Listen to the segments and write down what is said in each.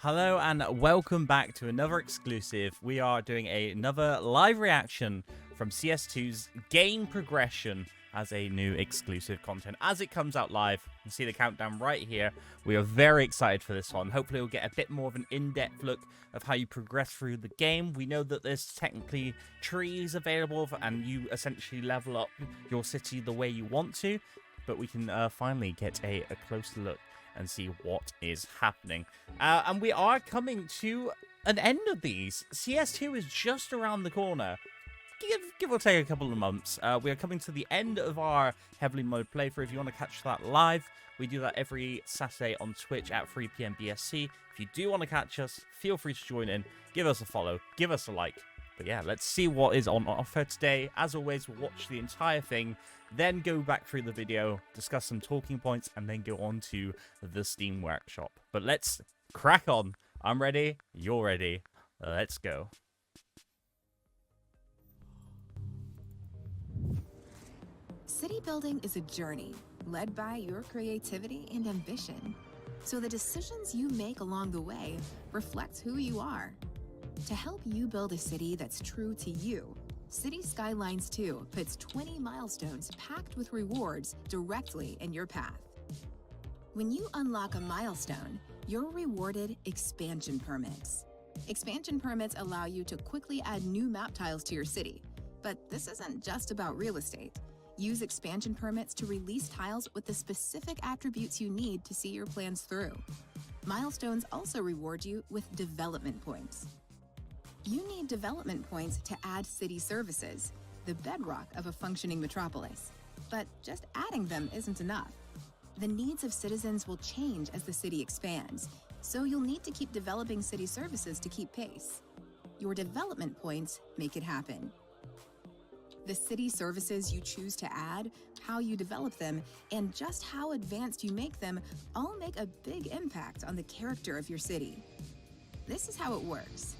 Hello and welcome back to another exclusive. We are doing another live reaction from CS2's Game Progression as a new exclusive content. As it comes out live, you can see the countdown right here. We are very excited for this one. Hopefully we'll get a bit more of an in-depth look of how you progress through the game. We know that there's technically trees available and you essentially level up your city the way you want to, but we can finally get a closer look and see what is happening. And we are coming to an end of these. CS2 is just around the corner. Give or take a couple of months. We are coming to the end of our heavily mode playthrough. If you want to catch that live, we do that every Saturday on Twitch at 3 PM BST. If you do want to catch us, feel free to join in. Give us a follow. Give us a like. But yeah, let's see what is on offer today. As always, we'll watch the entire thing, then go back through the video, discuss some talking points, and then go on to the Steam Workshop. But let's crack on. I'm ready. You're ready. Let's go. City building is a journey led by your creativity and ambition. So the decisions you make along the way reflect who you are. To help you build a city that's true to you, Cities Skylines 2 puts 20 milestones packed with rewards directly in your path. When you unlock a milestone, you're rewarded expansion permits. Expansion permits allow you to quickly add new map tiles to your city. But this isn't just about real estate. Use expansion permits to release tiles with the specific attributes you need to see your plans through. Milestones also reward you with development points. You need development points to add city services, the bedrock of a functioning metropolis. But just adding them isn't enough. The needs of citizens will change as the city expands, so you'll need to keep developing city services to keep pace. Your development points make it happen. The city services you choose to add, how you develop them, and just how advanced you make them all make a big impact on the character of your city. This is how it works.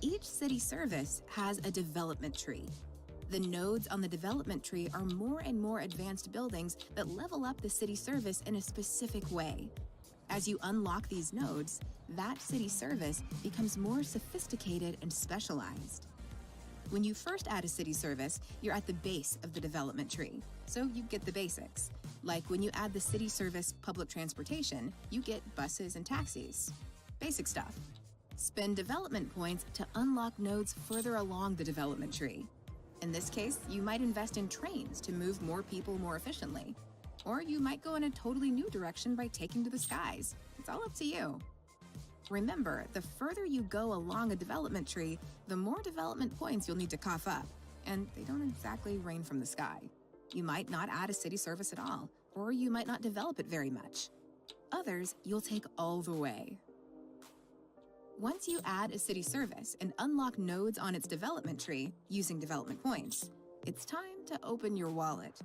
Each city service has a development tree. The nodes on the development tree are more and more advanced buildings that level up the city service in a specific way. As you unlock these nodes, that city service becomes more sophisticated and specialized. When you first add a city service, you're at the base of the development tree, so you get the basics. Like when you add the city service public transportation, you get buses and taxis. Basic stuff. Spend development points to unlock nodes further along the development tree. In this case, you might invest in trains to move more people more efficiently. Or you might go in a totally new direction by taking to the skies. It's all up to you. Remember, the further you go along a development tree, the more development points you'll need to cough up. And they don't exactly rain from the sky. You might not add a city service at all, or you might not develop it very much. Others, you'll take all the way. Once you add a city service and unlock nodes on its development tree using development points, it's time to open your wallet.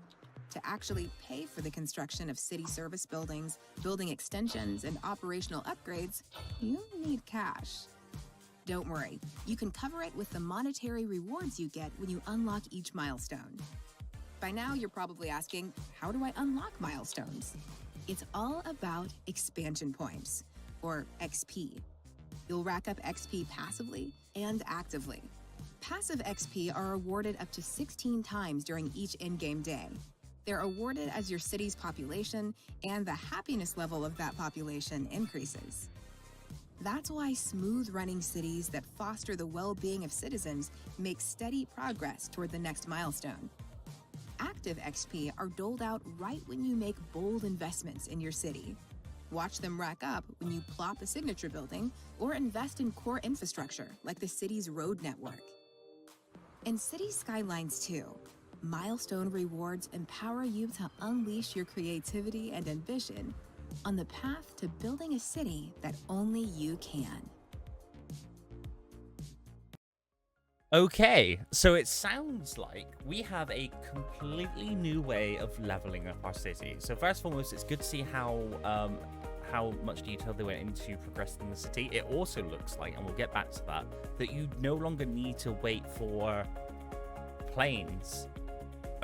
To actually pay for the construction of city service buildings, building extensions, and operational upgrades, you need cash. Don't worry, you can cover it with the monetary rewards you get when you unlock each milestone. By now, you're probably asking, how do I unlock milestones? It's all about expansion points, or XP. You'll rack up XP passively and actively. Passive XP are awarded up to 16 times during each in-game day. They're awarded as your city's population and the happiness level of that population increases. That's why smooth-running cities that foster the well-being of citizens make steady progress toward the next milestone. Active XP are doled out right when you make bold investments in your city. Watch them rack up when you plop a signature building or invest in core infrastructure like the city's road network. In Cities Skylines 2, milestone rewards empower you to unleash your creativity and ambition on the path to building a city that only you can. Okay, so it sounds like we have a completely new way of leveling up our city. So first and foremost, it's good to see how much detail they went into progressing the city. It also looks like, and we'll get back to that, that you no longer need to wait for planes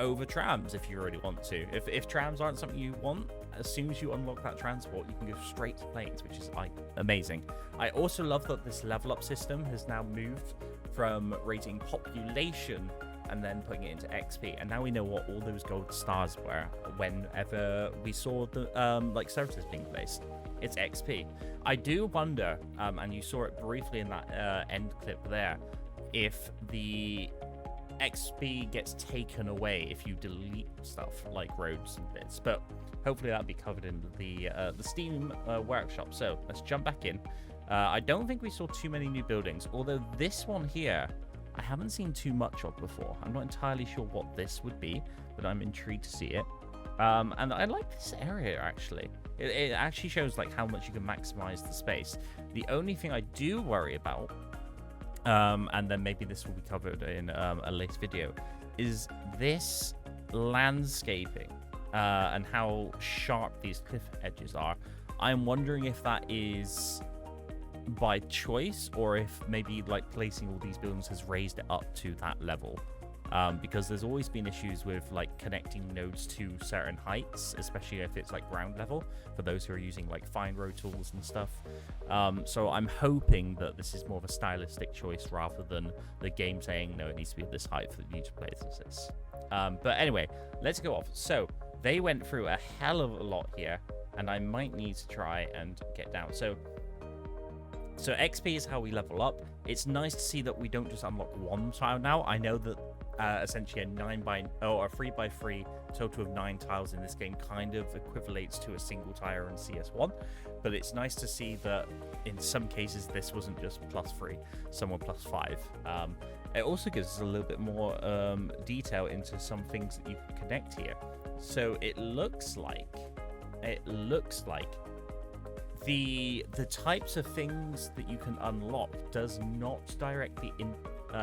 over trams if you really want to. If trams aren't something you want, as soon as you unlock that transport, you can go straight to planes, which is like amazing. I also love that this level up system has now moved from rating population and then putting it into XP, and now we know what all those gold stars were whenever we saw the like services being placed. It's XP. I do wonder, and you saw it briefly in that end clip there, if the XP gets taken away if you delete stuff like roads and bits, but hopefully that'll be covered in the Steam workshop. So let's jump back in. I don't think we saw too many new buildings, although this one here I haven't seen too much of before. I'm not entirely sure what this would be, but I'm intrigued to see it. And I like this area, actually. It actually shows like how much you can maximize the space. The only thing I do worry about, and then maybe this will be covered in a later video, is this landscaping and how sharp these cliff edges are. I'm wondering if that is by choice, or if maybe like placing all these buildings has raised it up to that level, because there's always been issues with like connecting nodes to certain heights, especially if it's like ground level for those who are using like fine road tools and stuff. So I'm hoping that this is more of a stylistic choice rather than the game saying no, it needs to be this height for you to play this. But anyway, let's go off. So they went through a hell of a lot here, and I might need to try and get down. So XP is how we level up. It's nice to see that we don't just unlock one tile now. I know that essentially a 3x3 total of 9 tiles in this game kind of equivalates to a single tire in CS1, but it's nice to see that in some cases this wasn't just +3, some were +5. It also gives us a little bit more detail into some things that you can connect here. So it looks like the types of things that you can unlock does not directly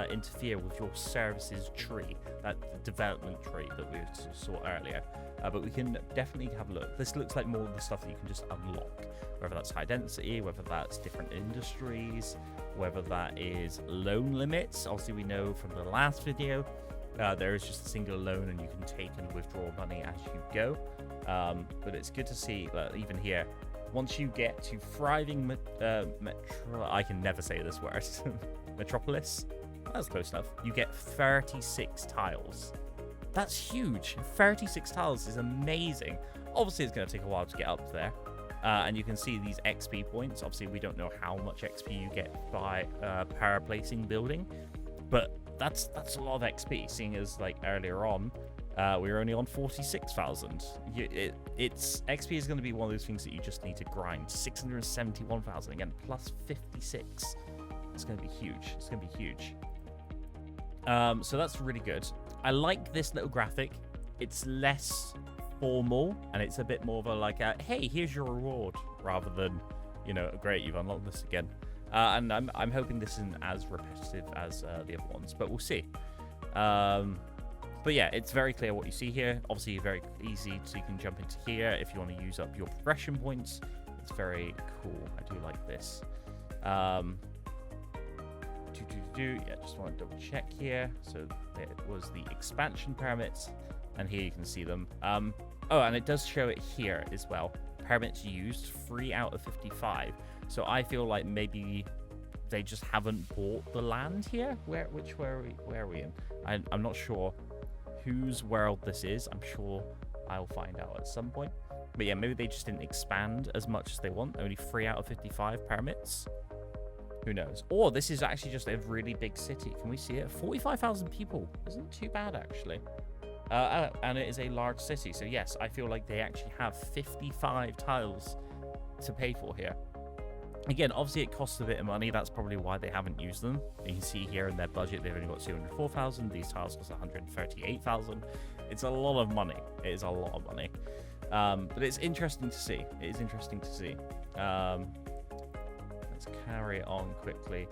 interfere with your services tree, that development tree that we saw earlier. But we can definitely have a look. This looks like more of the stuff that you can just unlock, whether that's high density, whether that's different industries, whether that is loan limits. Obviously, we know from the last video there is just a single loan and you can take and withdraw money as you go. But it's good to see that even here, once you get to thriving I can never say this word. Metropolis. That's close enough. You get 36 tiles. That's huge. 36 tiles is amazing. Obviously, it's going to take a while to get up there. And you can see these XP points. Obviously, we don't know how much XP you get by per placing building, but that's a lot of XP. Seeing as like earlier on, we were only on 46,000. It's XP is going to be one of those things that you just need to grind. 671,000 again, plus 56. It's going to be huge. It's going to be huge. So that's really good. I like this little graphic. It's less formal and it's a bit more of a like, hey, here's your reward, rather than, you know, great, you've unlocked this again. And I'm hoping this isn't as repetitive as the other ones, but we'll see. But yeah, it's very clear what you see here. Obviously, very easy, so you can jump into here if you want to use up your progression points. It's very cool. I do like this. Yeah, just want to double check here. So it was the expansion permits, and here you can see them. Oh, and it does show it here as well. Permits used, 3 out of 55. So I feel like maybe they just haven't bought the land here. Where are we in? I'm not sure whose world this is. I'm sure I'll find out at some point. But yeah, maybe they just didn't expand as much as they want. Only 3 out of 55 permits. Who knows? Or this is actually just a really big city. Can we see it? 45,000 people. Isn't too bad, actually. And it is a large city. So yes, I feel like they actually have 55 tiles to pay for here. Again, obviously it costs a bit of money. That's probably why they haven't used them. You can see here in their budget, they've only got 204,000. These tiles cost 138,000. It's a lot of money. It is a lot of money. But it's interesting to see. It is interesting to see. Let's carry on quickly.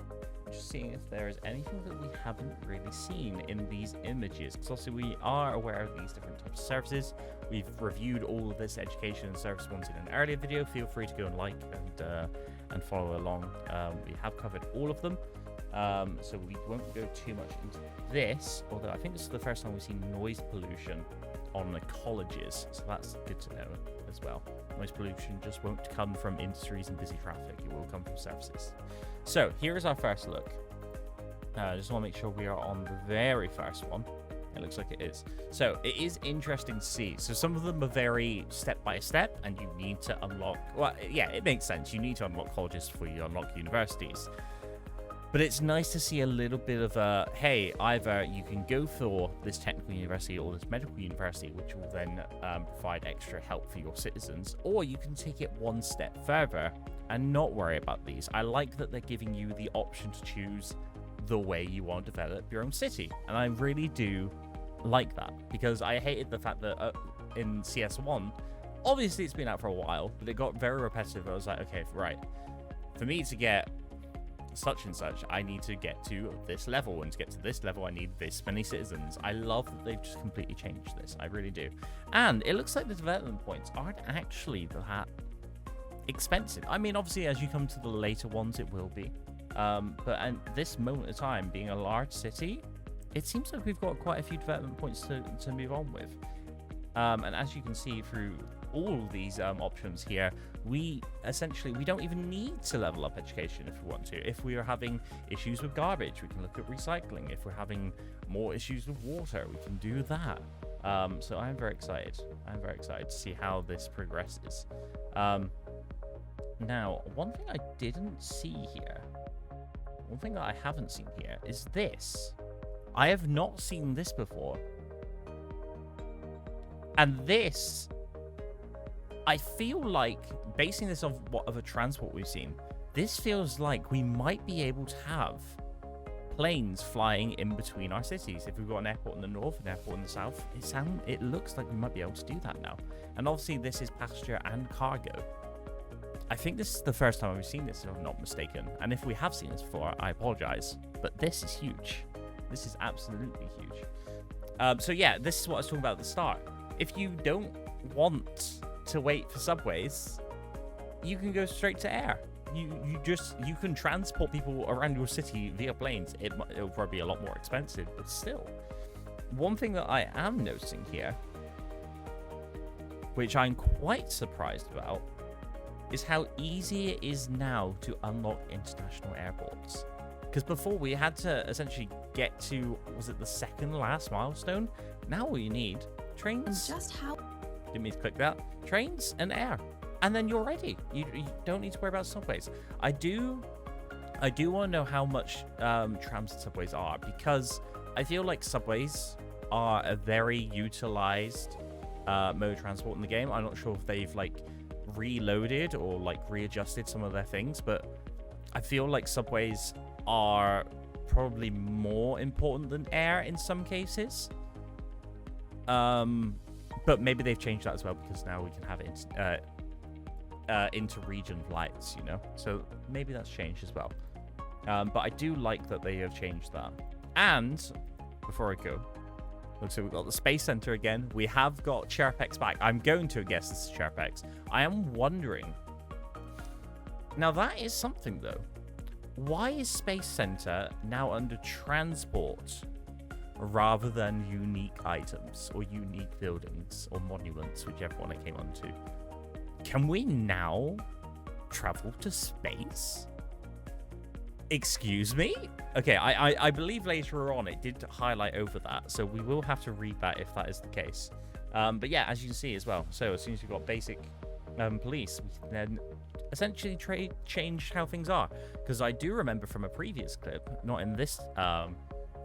Just seeing if there is anything that we haven't really seen in these images. Because also we are aware of these different types of services. We've reviewed all of this education and service ones in an earlier video. Feel free to go and like and follow along. We have covered all of them. So we won't go too much into this. Although I think this is the first time we've seen noise pollution on the colleges, so that's good to know as well. Noise pollution just won't come from industries and busy traffic, it will come from services. So here is our first look. I just want to make sure we are on the very first one. It looks like it is. So it is interesting to see. So some of them are very step by step, and you need to unlock, well, yeah, it makes sense. You need to unlock colleges before you unlock universities. But it's nice to see a little bit of a, hey, either you can go for this technical university or this medical university, which will then provide extra help for your citizens, or you can take it one step further and not worry about these. I like that they're giving you the option to choose the way you want to develop your own city, and I really do like that, because I hated the fact that in CS1, obviously it's been out for a while, but it got very repetitive. I was like, okay, right, for me to get such and such, I need to get to this level, and to get to this level I need this many citizens. I love that they've just completely changed this. I really do. And it looks like the development points aren't actually that expensive. I mean, obviously as you come to the later ones it will be, but at this moment of time, being a large city, it seems like we've got quite a few development points to move on with. And as you can see through all these options here, we don't even need to level up education if we want to. If we are having issues with garbage, we can look at recycling. If we're having more issues with water, we can do that. So I'm very excited. I'm very excited to see how this progresses. Now, one thing I didn't see here, one thing that I haven't seen here is this. I have not seen this before. And this, I feel like, basing this off what other transport we've seen, this feels like we might be able to have planes flying in between our cities. If we've got an airport in the north and an airport in the south, it looks like we might be able to do that now. And obviously this is passenger and cargo. I think this is the first time we've seen this, if I'm not mistaken. And if we have seen this before, I apologize. But this is huge. This is absolutely huge. So yeah, this is what I was talking about at the start. If you don't want to wait for subways, you can go straight to air. You can transport people around your city via planes. It'll probably be a lot more expensive, but still. One thing that I am noticing here, which I'm quite surprised about, is how easy it is now to unlock international airports. Because before we had to essentially get to, was it the second last milestone? Now all you need, trains. Just how? Didn't mean to click that. Trains and air. And then you're ready. You don't need to worry about subways. I do want to know how much trams and subways are, because I feel like subways are a very utilized mode of transport in the game. I'm not sure if they've like reloaded or like readjusted some of their things, but I feel like subways are probably more important than air in some cases. But maybe they've changed that as well, because now we can have inter-region flights, you know? So maybe that's changed as well. But I do like that they have changed that. And before I go, looks like we've got the Space Center again. We have got Chirpex back. I'm going to guess this is Chirpex. I am wondering. Now that is something though. Why is Space Center now under transport rather than unique items or unique buildings or monuments, whichever one it came onto? Can we now travel to space? Excuse me? Okay, I believe later on it did highlight over that, so we will have to read that if that is the case. But yeah, as you can see as well, so as soon as you've got basic police, we can then essentially change how things are. Because I do remember from a previous clip, not in this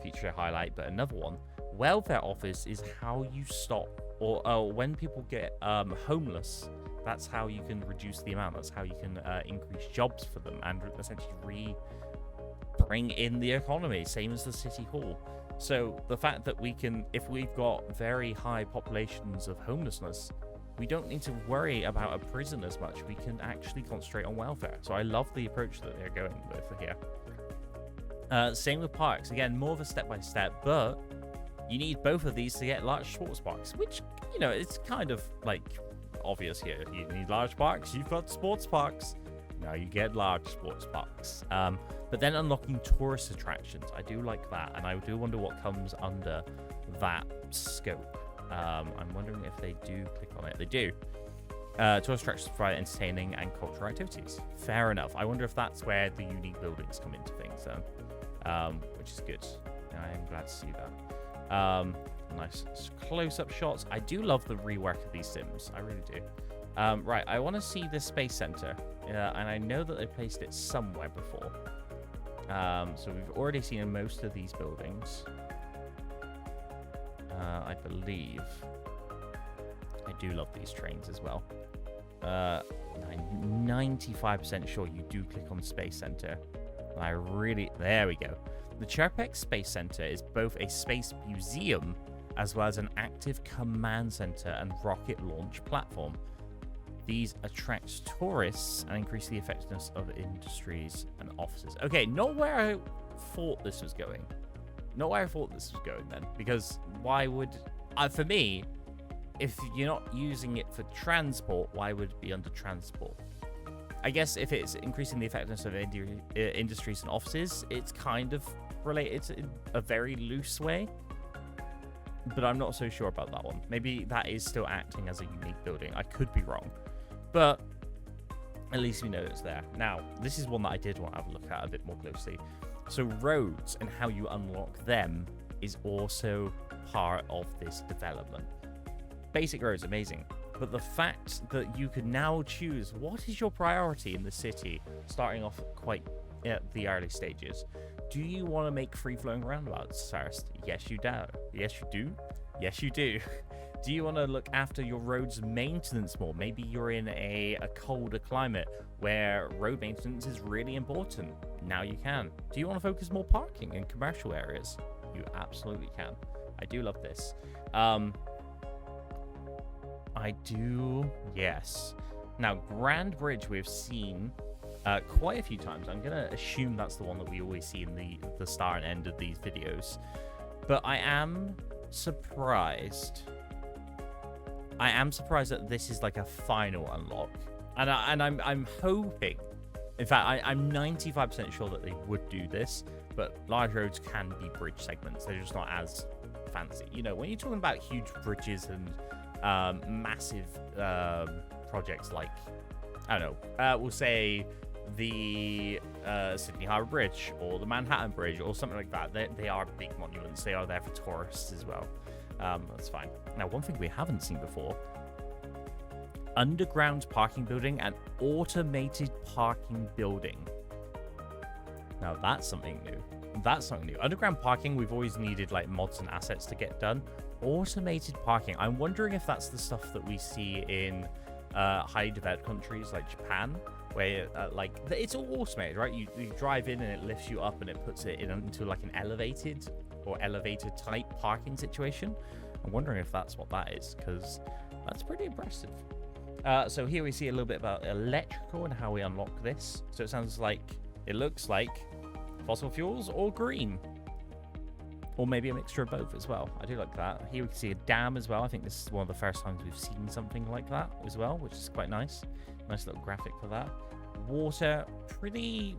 feature highlight, but another one, welfare office is how you stop, or when people get homeless, that's how you can reduce the amount. That's how you can increase jobs for them and essentially bring in the economy, same as the city hall. So the fact that we can, if we've got very high populations of homelessness, we don't need to worry about a prison as much. We can actually concentrate on welfare. So I love the approach that they're going with here. Same with parks. Again, more of a step-by-step, but you need both of these to get large sports parks, which, you know, it's kind of like obvious here. You need large parks, you've got sports parks. Now you get large sports parks. But then unlocking tourist attractions, I do like that, and I do wonder what comes under that scope. I'm wondering if they do click on it. They do. Tourist attractions provide entertaining and cultural activities. Fair enough. I wonder if that's where the unique buildings come into things, which is good. I am glad to see that. Nice close-up shots. I do love the rework of these sims. I really do. Right, I want to see this space center, and I know that they placed it somewhere before. So we've already seen in most of these buildings. I believe. I do love these trains as well. I'm 95% sure you do click on Space Center. There we go. The Chirpex Space Center is both a space museum as well as an active command center and rocket launch platform. These attract tourists and increase the effectiveness of industries and offices. Okay, not where I thought this was going. Not where I thought this was going then. Because why would... for me, if you're not using it for transport, why would it be under transport? I guess if it's increasing the effectiveness of industries and offices, it's kind of related in a very loose way. But I'm not so sure about that one. Maybe that is still acting as a unique building. I could be wrong. But at least we know it's there. Now, this is one that I did want to have a look at a bit more closely. So roads and how you unlock them is also part of this development. Basic roads, amazing. But the fact that you can now choose what is your priority in the city, starting off quite at the early stages. Do you want to make free-flowing roundabouts first? Yes, you do. Yes, you do. Yes, you do. Do you want to look after your roads maintenance more? Maybe you're in a colder climate where road maintenance is really important. Now you can. Do you want to focus more parking in commercial areas? You absolutely can. I do love this. I do, yes. Now, Grand Bridge we've seen quite a few times. I'm going to assume that's the one that we always see in the start and end of these videos. But I am surprised. I am surprised that this is like a final unlock. And I'm hoping, in fact, I'm 95% sure that they would do this, but large roads can be bridge segments. They're just not as fancy. You know, when you're talking about huge bridges and massive projects like, I don't know, we'll say the Sydney Harbour Bridge or the Manhattan Bridge or something like that. They are big monuments. They are there for tourists as well. That's fine. Now, one thing we haven't seen before: underground parking building and automated parking building. Now, that's something new. That's something new. Underground parking, we've always needed like mods and assets to get done. Automated parking, I'm wondering if that's the stuff that we see in highly developed countries like Japan, where like it's all automated, right? You drive in and it lifts you up and it puts it into like an elevated or elevator type parking situation. I'm wondering if that's what that is, because that's pretty impressive. So here we see a little bit about electrical and how we unlock this. So it looks like fossil fuels or green, or maybe a mixture of both as well. I do like that. Here we can see a dam as well. I think this is one of the first times we've seen something like that as well, which is quite nice. Nice little graphic for that. Water, pretty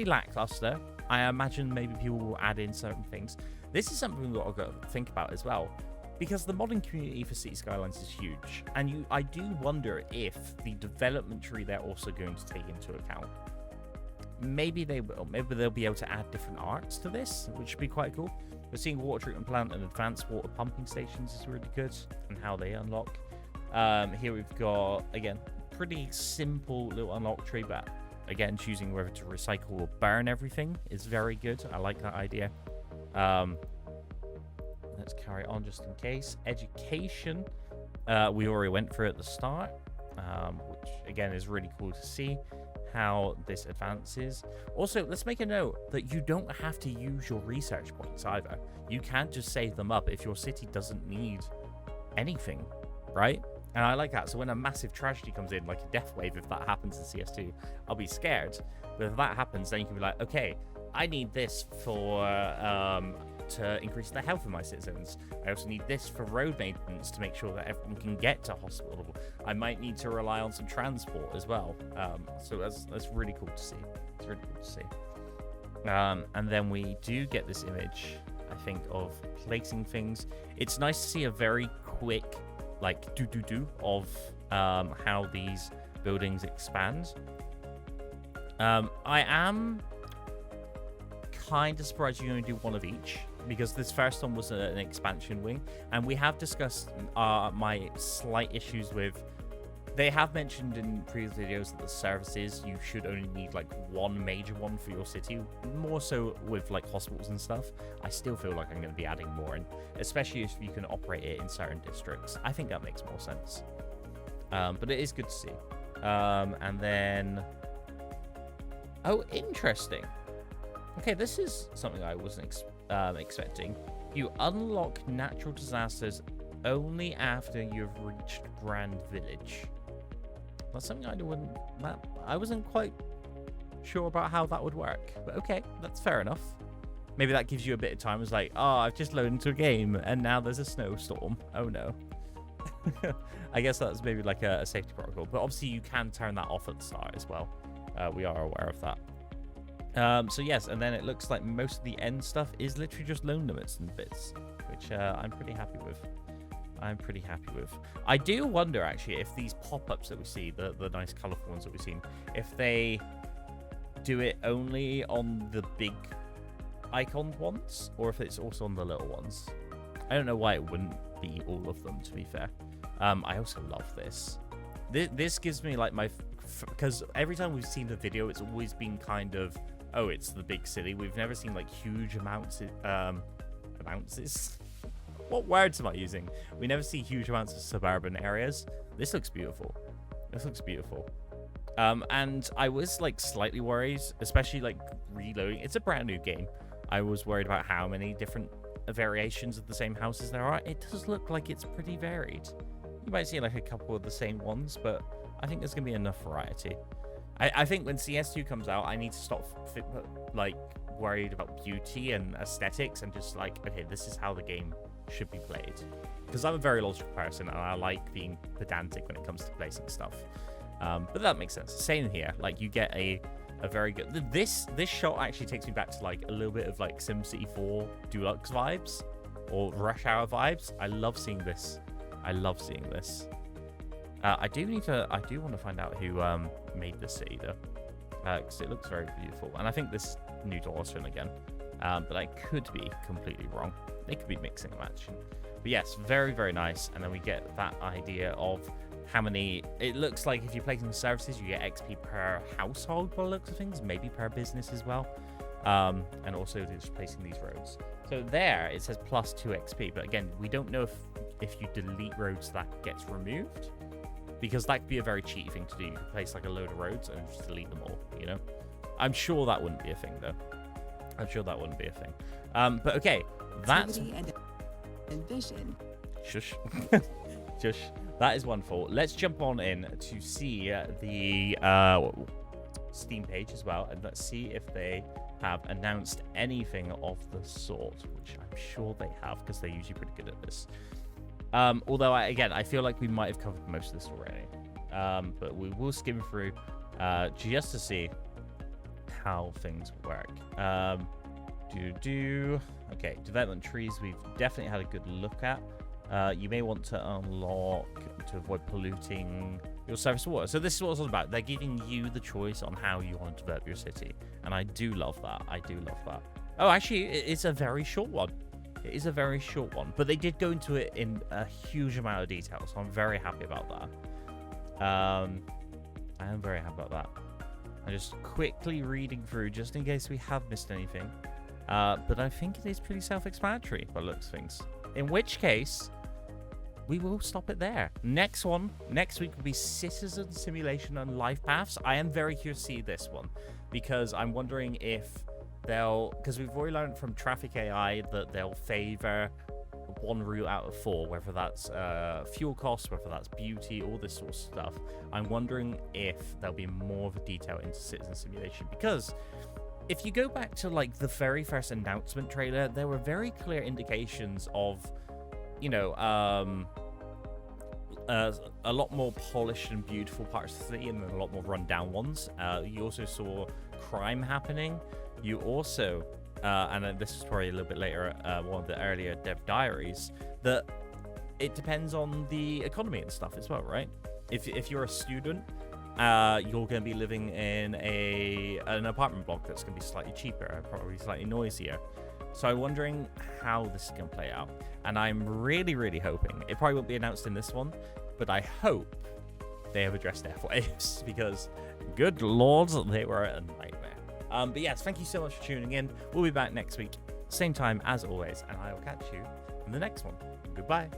lackluster. I imagine maybe people will add in certain things. This is something we've got to think about as well, because the modding community for Cities Skylines is huge, and I do wonder if the development tree they're also going to take into account. Maybe they will. Maybe they'll be able to add different arts to this, which would be quite cool. We're seeing water treatment plant and advanced water pumping stations is really good, and how they unlock. Here we've got, again, pretty simple little unlock tree, but again, choosing whether to recycle or burn everything is very good. I like that idea. Let's carry on just in case. Education, we already went through at the start, which again is really cool to see how this advances. Also, let's make a note that you don't have to use your research points either. You can just save them up if your city doesn't need anything, right? And I like that. So when a massive tragedy comes in, like a death wave, if that happens in CS2, I'll be scared. But if that happens, then you can be like, okay, I need this for to increase the health of my citizens. I also need this for road maintenance to make sure that everyone can get to hospital. I might need to rely on some transport as well. So that's really cool to see. It's really cool to see. And then we do get this image, I think, of placing things. It's nice to see a very quick, like, of how these buildings expand. I am kind of surprised you only do one of each, because this first one was an expansion wing, and we have discussed my slight issues with. They have mentioned in previous videos that the services, you should only need like one major one for your city, more so with like hospitals and stuff. I still feel like I'm going to be adding more, and especially if you can operate it in certain districts. I think that makes more sense. But it is good to see. And then, oh, interesting. Okay, this is something I wasn't expecting. You unlock natural disasters only after you've reached Grand Village. That's something I wasn't quite sure about how that would work. But okay, that's fair enough. Maybe that gives you a bit of time. It's like, oh, I've just loaded into a game and now there's a snowstorm. Oh no. I guess that's maybe like a safety protocol. But obviously you can turn that off at the start as well. We are aware of that. So yes, and then it looks like most of the end stuff is literally just loan limits and bits, which I'm pretty happy with. I do wonder, actually, if these pop-ups that we see, the nice colourful ones that we've seen, if they do it only on the big iconed ones, or if it's also on the little ones. I don't know why it wouldn't be all of them, to be fair. I also love this. This gives me, like, because every time we've seen the video, it's always been kind of, oh, it's the big city. We've never seen, like, huge amounts What words am I using? We never see huge amounts of suburban areas. This looks beautiful. And I was like slightly worried, especially like reloading. It's a brand new game. I was worried about how many different variations of the same houses there are. It does look like it's pretty varied. You might see like a couple of the same ones, but I think there's gonna be enough variety. I think when CS2 comes out, I need to stop like worried about beauty and aesthetics and just like, okay, this is how the game should be played, because I'm a very logical person and I like being pedantic when it comes to placing stuff. But that makes sense. Same here. Like you get a very good. This shot actually takes me back to like a little bit of like SimCity 4 Deluxe vibes or Rush Hour vibes. I love seeing this. I do want to find out who made this city though, because it looks very beautiful, and I think this new Dawson again. But I could be completely wrong. They could be mixing and matching. But yes, very, very nice. And then we get that idea of how many... It looks like if you're placing services, you get XP per household by the looks of things. Maybe per business as well. And also just placing these roads. So there, it says plus 2 XP. But again, we don't know if you delete roads, that gets removed. Because that could be a very cheaty thing to do. You could place like a load of roads and just delete them all, you know? I'm sure that wouldn't be a thing, though. But okay, that's... And vision. Shush. Shush. That is wonderful. Let's jump on in to see the Steam page as well, and let's see if they have announced anything of the sort, which I'm sure they have, because they're usually pretty good at this. Although, I feel like we might have covered most of this already. But we will skim through just to see how things work. Okay, development trees we've definitely had a good look at. You may want to unlock to avoid polluting your surface water. So this is what it's all about. They're giving you the choice on how you want to develop your city, and I do love that. Oh, actually, it's a very short one. But they did go into it in a huge amount of detail, so I'm very happy about that. I'm just quickly reading through just in case we have missed anything. But I think it is pretty self-explanatory by the looks of things. In which case, we will stop it there. Next week will be Citizen Simulation and Life Paths. I am very curious to see this one, because I'm wondering if because we've already learned from Traffic AI that they'll favor one route out of 4, whether that's fuel costs, whether that's beauty, all this sort of stuff. I'm wondering if there'll be more of a detail into Citizen Simulation, because if you go back to like the very first announcement trailer, there were very clear indications of, you know, a lot more polished and beautiful parts of the city, and then a lot more rundown ones. You also saw crime happening. You also, and this is probably a little bit later, one of the earlier dev diaries, that it depends on the economy and stuff as well, right? If you're a student, you're going to be living in an apartment block that's going to be slightly cheaper, probably slightly noisier. So I'm wondering how this is going to play out. And I'm really, really hoping, it probably won't be announced in this one, but I hope they have addressed airwaves, because good lord, they were a nightmare. But yes, thank you so much for tuning in. We'll be back next week, same time as always, and I will catch you in the next one. Goodbye.